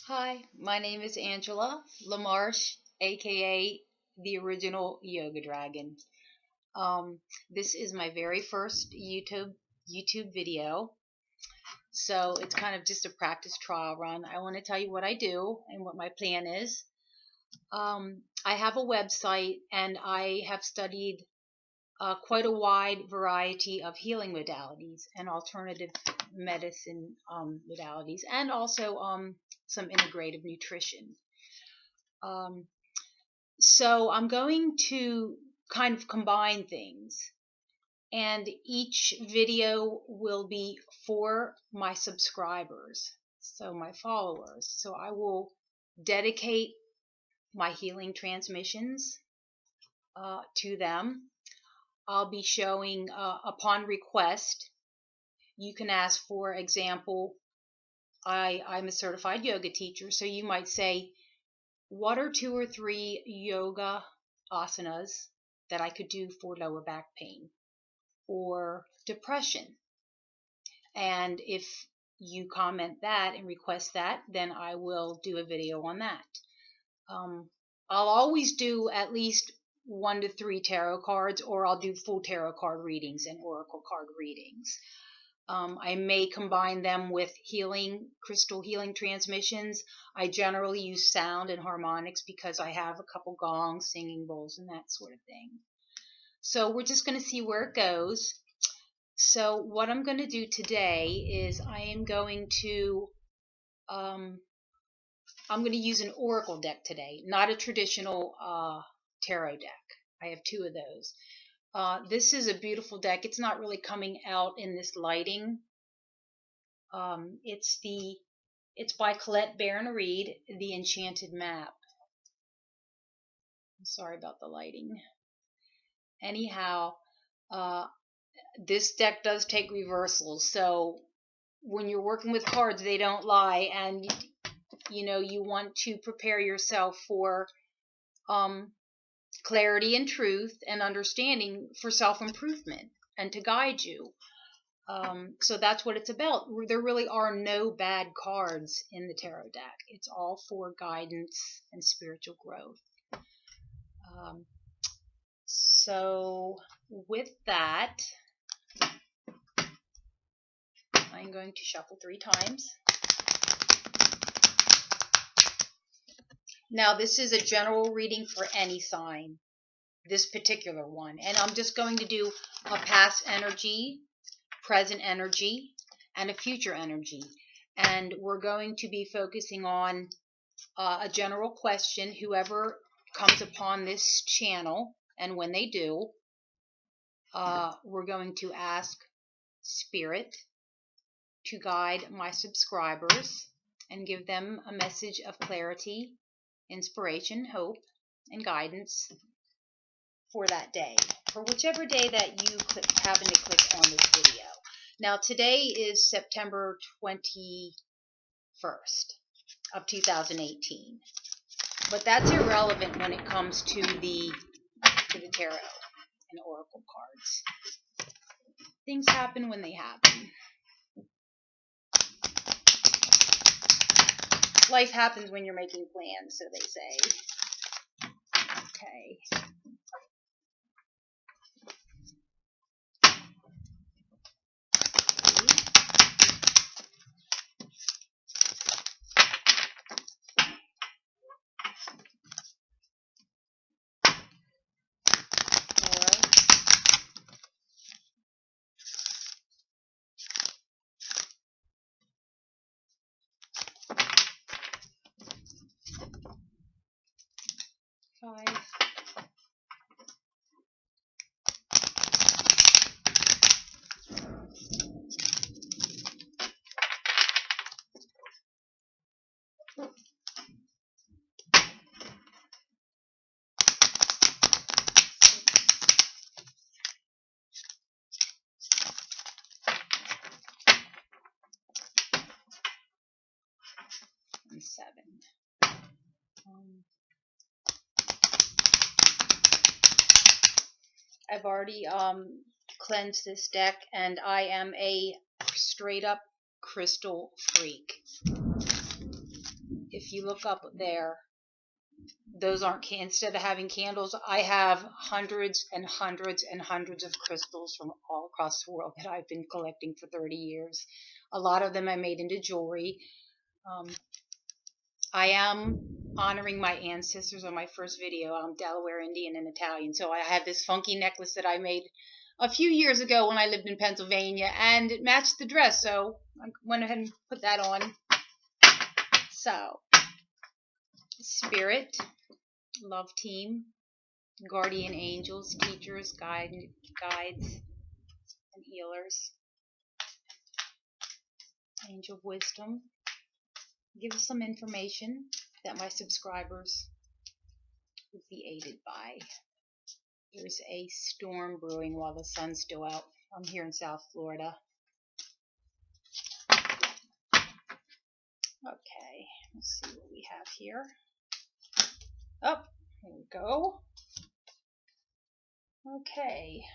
Hi, my name is Angela LaMarche, aka the original Yoga Dragon. This is my very first YouTube video, so it's kind of just a practice trial run. I want to tell you what I do and what my plan is. I have a website and I have studied quite a wide variety of healing modalities and alternative medicine modalities, and also some integrative nutrition. Um, so I'm going to kind of combine things, and each video will be for my subscribers, so my followers. So I will dedicate my healing transmissions to them. I'll be showing, upon request, you can ask, for example, I'm a certified yoga teacher, so you might say, what are 2 or 3 yoga asanas that I could do for lower back pain or depression? And if you comment that and request that, then I will do a video on that. I'll always do at least 1 to 3 tarot cards, or I'll do full tarot card readings and oracle card readings. I may combine them with crystal healing transmissions. I generally use sound and harmonics because I have a couple gongs, singing bowls, and that sort of thing. So we're just going to see where it goes. So what I'm going to do today is I'm going to use an oracle deck today, not a traditional tarot deck. I have 2 of those. This is a beautiful deck. It's not really coming out in this lighting. It's by Colette Baron Reed, The Enchanted Map. I'm sorry about the lighting. Anyhow, this deck does take reversals, so when you're working with cards, they don't lie, and you want to prepare yourself for clarity and truth and understanding for self-improvement and to guide you. So that's what it's about. There really are no bad cards in the tarot deck. It's all for guidance and spiritual growth. So with that, I'm going to shuffle 3 times. Now this is a general reading for any sign, this particular one. And I'm just going to do a past energy, present energy, and a future energy. And we're going to be focusing on a general question. Whoever comes upon this channel, and when they do, we're going to ask Spirit to guide my subscribers and give them a message of clarity, inspiration, hope, and guidance for that day, for whichever day that you happen to click on this video. Now today is September 21st of 2018, but that's irrelevant when it comes to the tarot and oracle cards. Things happen when they happen. Life happens when you're making plans, so they say. Okay. Five. And 7. I've already cleansed this deck, and I am a straight up crystal freak. if you look up there, those aren't, instead of having candles, I have hundreds and hundreds and hundreds of crystals from all across the world that I've been collecting for 30 years. A lot of them I made into jewelry. I am honoring my ancestors on my first video. I'm Delaware Indian and Italian, so I have this funky necklace that I made a few years ago when I lived in Pennsylvania, and it matched the dress, so I went ahead and put that on. So, Spirit, Love Team, Guardian Angels, Teachers, Guides, and Healers, Angel of Wisdom. Give us some information that my subscribers would be aided by. There's a storm brewing while the sun's still out. I'm here in South Florida. Okay, let's see what we have here. Oh, here we go. Okay.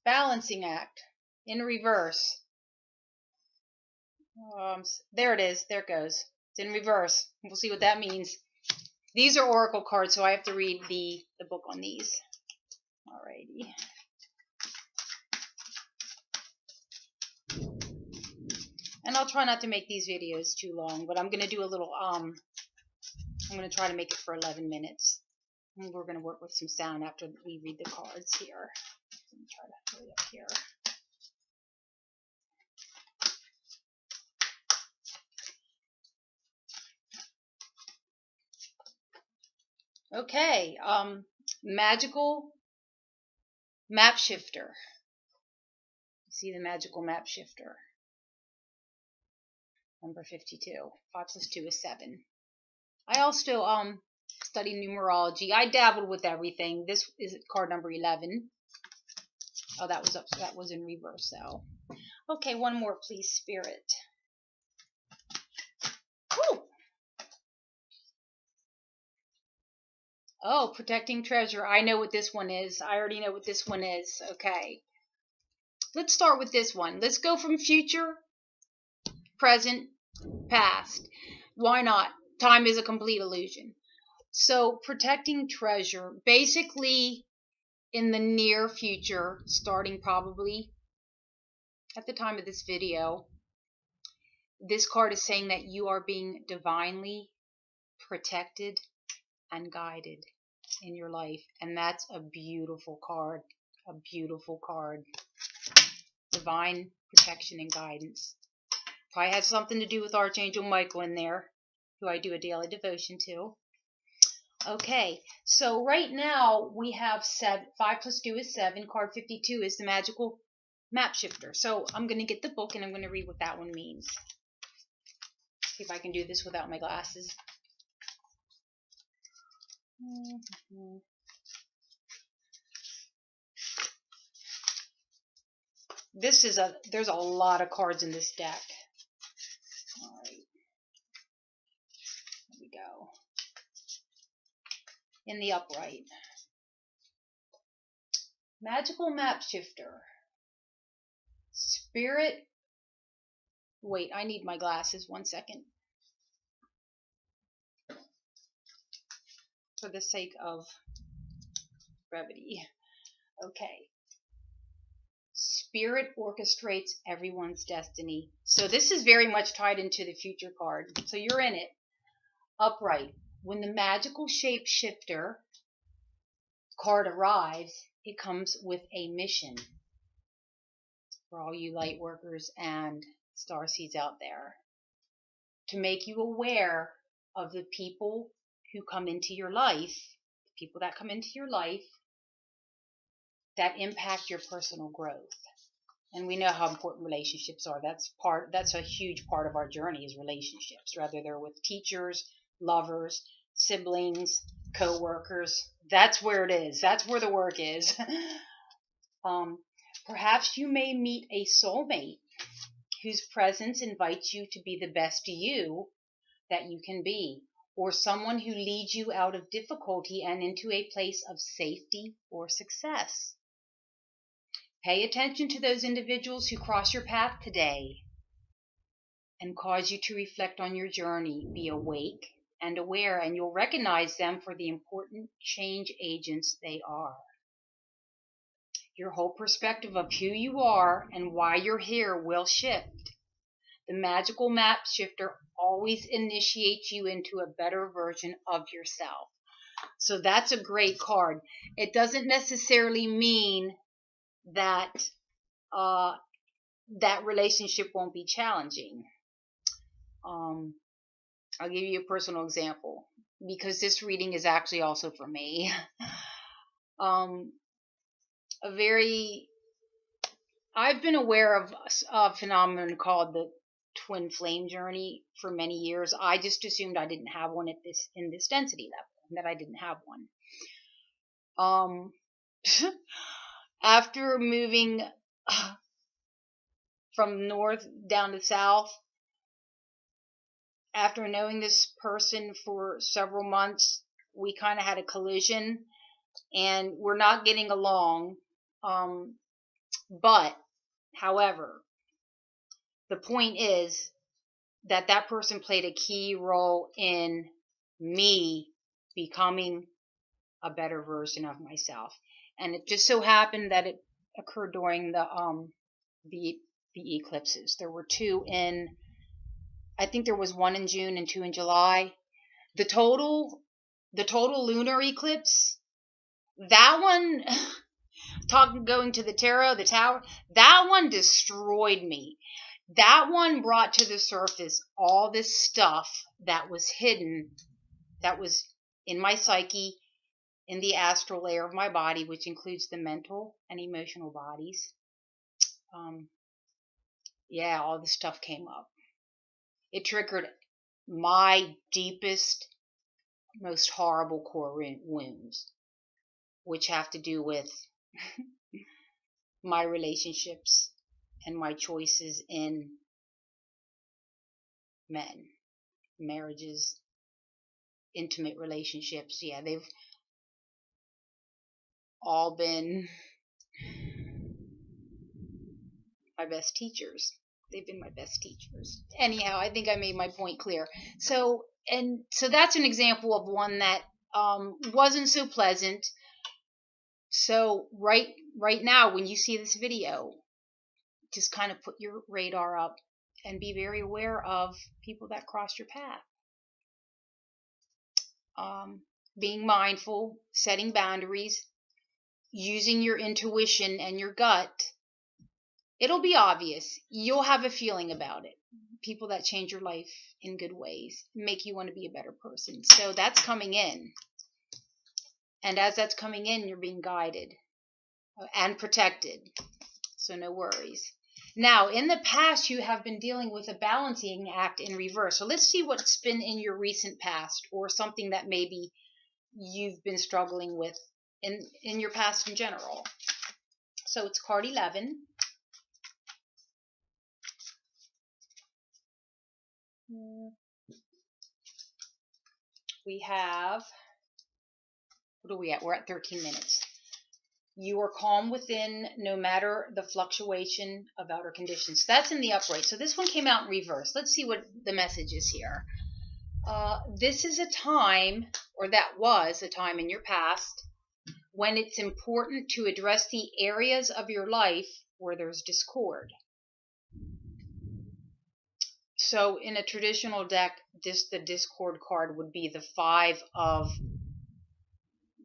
Balancing act in reverse. There it is. There it goes. It's in reverse. We'll see what that means. These are oracle cards, so I have to read the book on these. Alrighty. And I'll try not to make these videos too long, but I'm going to do a little, I'm going to try to make it for 11 minutes. And we're going to work with some sound after we read the cards here. Let me try to put it up here. Okay, magical map shifter. You see the magical map shifter. Number 52. 5 plus 2 is 7. I also study numerology. I dabbled with everything. This is card number 11. Oh, that was in reverse though. Okay, one more, please, Spirit. Woo! Oh, protecting treasure. I know what this one is. I already know what this one is. Okay. Let's start with this one. Let's go from future, present, past. Why not? Time is a complete illusion. So, protecting treasure. Basically, in the near future, starting probably at the time of this video, this card is saying that you are being divinely protected and guided in your life, and that's a beautiful card. A beautiful card. Divine protection and guidance. Probably has something to do with Archangel Michael in there, who I do a daily devotion to. Okay, so right now we have 5 plus 2 is 7. Card 52 is the magical map shifter. So I'm going to get the book and I'm going to read what that one means. See if I can do this without my glasses. There's a lot of cards in this deck. All right. Here we go. In the upright. Magical map shifter. Spirit. Wait, I need my glasses. 1 second. For the sake of brevity. Okay. Spirit orchestrates everyone's destiny. So this is very much tied into the future card. So you're in it. Upright. When the magical shapeshifter card arrives, it comes with a mission for all you light workers and starseeds out there, to make you aware of the people who come into your life, people that come into your life that impact your personal growth. And we know how important relationships are. That's a huge part of our journey, is relationships, whether they're with teachers, lovers, siblings, co-workers. That's where it is. That's where the work is. Perhaps you may meet a soulmate whose presence invites you to be the best you that you can be, or someone who leads you out of difficulty and into a place of safety or success. Pay attention to those individuals who cross your path today, and cause you to reflect on your journey. Be awake and aware, and you'll recognize them for the important change agents they are. Your whole perspective of who you are and why you're here will shift. The magical map shifter always initiates you into a better version of yourself. So that's a great card. It doesn't necessarily mean that that relationship won't be challenging. I'll give you a personal example because this reading is actually also for me. I've been aware of a phenomenon called the twin flame journey for many years. I just assumed I didn't have one in this density level, and that I didn't have one. After moving from north down to south, after knowing this person for several months, we kind of had a collision, and we're not getting along. But, however, the point is that that person played a key role in me becoming a better version of myself. And it just so happened that it occurred during the eclipses. There were two I think there was one in June and two in July. The total lunar eclipse, that one, going to the tarot, the tower, that one destroyed me. That one brought to the surface all this stuff that was hidden, that was in my psyche, in the astral layer of my body, which includes the mental and emotional bodies. All this stuff came up. It triggered my deepest, most horrible core wounds, which have to do with my relationships and my choices in men, marriages, intimate relationships. Yeah, they've all been my best teachers. They've been my best teachers. Anyhow, I think I made my point clear. So that's an example of one that wasn't so pleasant. So right now, when you see this video, just kind of put your radar up and be very aware of people that cross your path. Being mindful, setting boundaries, using your intuition and your gut. It'll be obvious. You'll have a feeling about it. People that change your life in good ways, make you want to be a better person. So that's coming in. And as that's coming in, you're being guided and protected. So no worries. Now, in the past, you have been dealing with a balancing act in reverse. So let's see what's been in your recent past, or something that maybe you've been struggling with in your past in general. So it's card 11. We have, what are we at? We're at 13 minutes. You are calm within no matter the fluctuation of outer conditions. That's in the upright. So this one came out in reverse. Let's see what the message is here. This is a time, or that was a time in your past, when it's important to address the areas of your life where there's discord. So in a traditional deck, the discord card would be the 5 of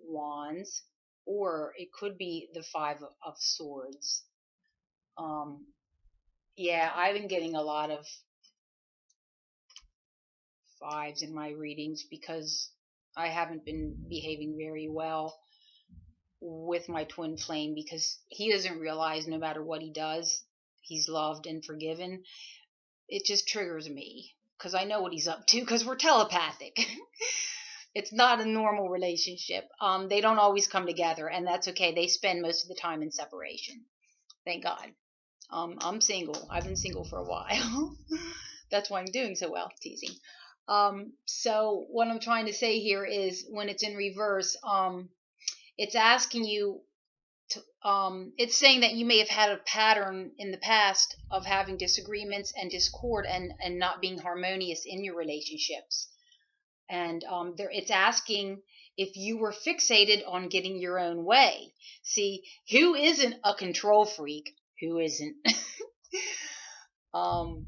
Wands, or it could be the 5 of Swords. I've been getting a lot of 5s in my readings because I haven't been behaving very well with my twin flame, because he doesn't realize no matter what he does, he's loved and forgiven. It just triggers me because I know what he's up to, because we're telepathic. It's not a normal relationship. They don't always come together, and that's okay. They spend most of the time in separation. Thank God. I'm single. I've been single for a while. That's why I'm doing so well. Teasing. So what I'm trying to say here is, when it's in reverse, it's asking you it's saying that you may have had a pattern in the past of having disagreements and discord and not being harmonious in your relationships. And it's asking if you were fixated on getting your own way. See, who isn't a control freak? Who isn't? I'm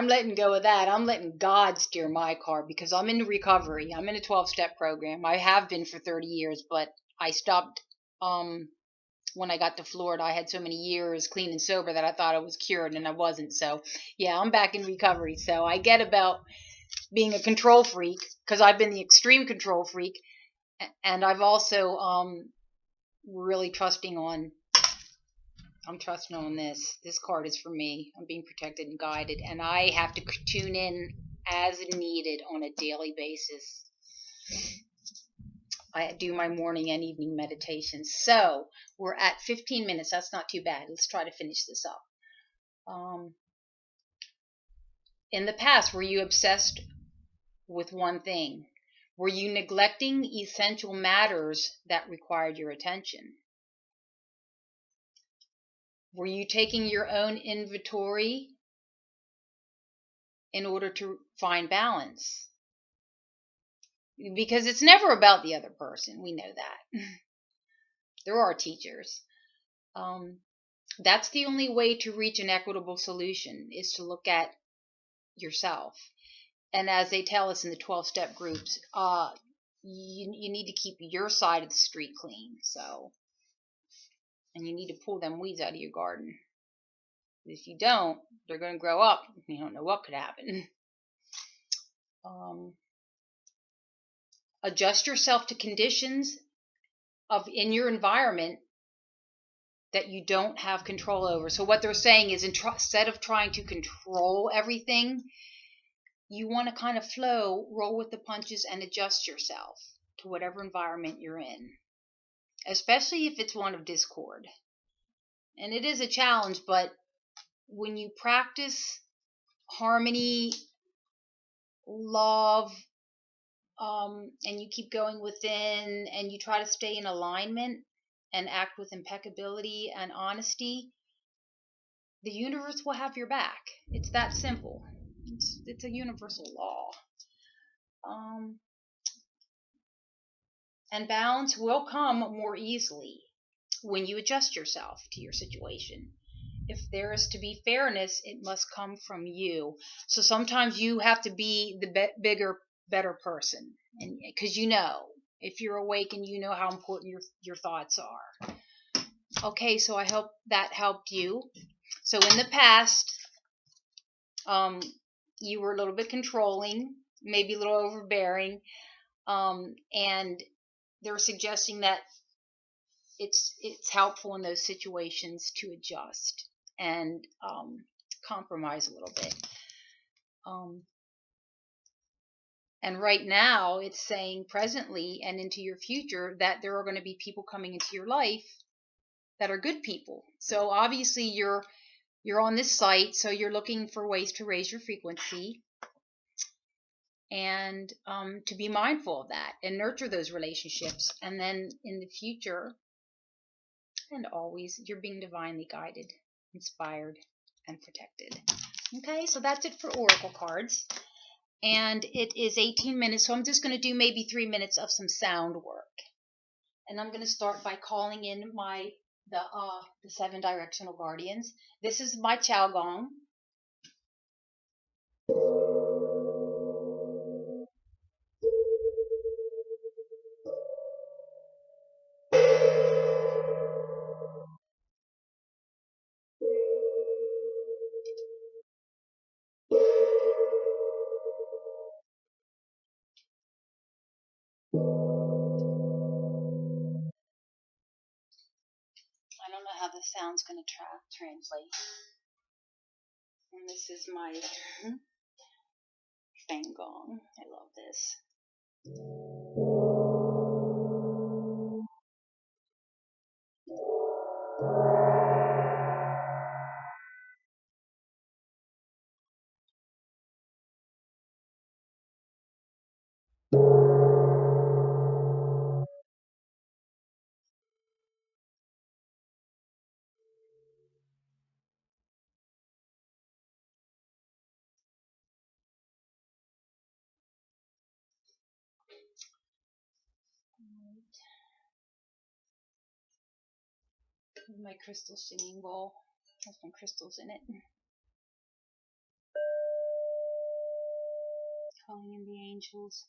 letting go of that. I'm letting God steer my car because I'm in recovery. I'm in a 12-step program. I have been for 30 years, but I stopped when I got to Florida. I had so many years clean and sober that I thought I was cured, and I wasn't. So, yeah, I'm back in recovery. So I get about being a control freak because I've been the extreme control freak, and I've also really I'm trusting on this. This card is for me. I'm being protected and guided, and I have to tune in as needed on a daily basis. I do my morning and evening meditations. So we're at 15 minutes. That's not too bad. Let's try to finish this up. In the past, were you obsessed with one thing? Were you neglecting essential matters that required your attention? Were you taking your own inventory in order to find balance? Because it's never about the other person. We know that. There are teachers. That's the only way to reach an equitable solution, is to look at yourself. And as they tell us in the 12-step groups, you need to keep your side of the street clean. So, and you need to pull them weeds out of your garden. If you don't, they're going to grow up. You don't know what could happen. Adjust yourself to conditions in your environment that you don't have control over. So what they're saying is, instead of trying to control everything, you want to kind of flow, roll with the punches, and adjust yourself to whatever environment you're in, especially if it's one of discord. And it is a challenge, but when you practice harmony, love, and you keep going within, and you try to stay in alignment and act with impeccability and honesty, the universe will have your back. It's that simple. It's a universal law. And balance will come more easily when you adjust yourself to your situation. If there is to be fairness, it must come from you. So sometimes you have to be the bigger, better person, and because if you're awake and you know how important your thoughts are. Okay, so I hope that helped you. So in the past, you were a little bit controlling, maybe a little overbearing, and they're suggesting that it's helpful in those situations to adjust and compromise a little bit. And right now, it's saying presently and into your future that there are going to be people coming into your life that are good people. So obviously you're on this site, so you're looking for ways to raise your frequency and to be mindful of that and nurture those relationships. And then in the future, and always, you're being divinely guided, inspired, and protected. Okay, so that's it for Oracle cards. And it is 18 minutes, so I'm just going to do maybe 3 minutes of some sound work. And I'm going to start by calling in the 7 directional guardians. This is my Chow Gong. I don't know how the sound's going to translate. And this is my Fang Gong. I love this. With my crystal singing bowl. Has some crystals in it. Calling in the angels.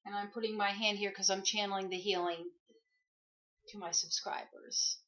And I'm putting my hand here because I'm channeling the healing to my subscribers.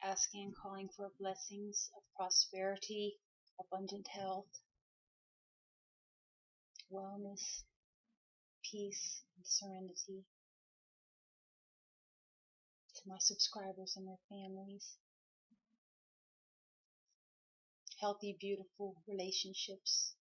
Asking and calling for blessings of prosperity, abundant health, wellness, peace, and serenity to my subscribers and their families. Healthy, beautiful relationships.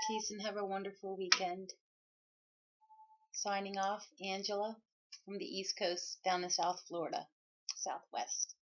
Peace and have a wonderful weekend. Signing off, Angela from the East Coast down to South Florida, Southwest.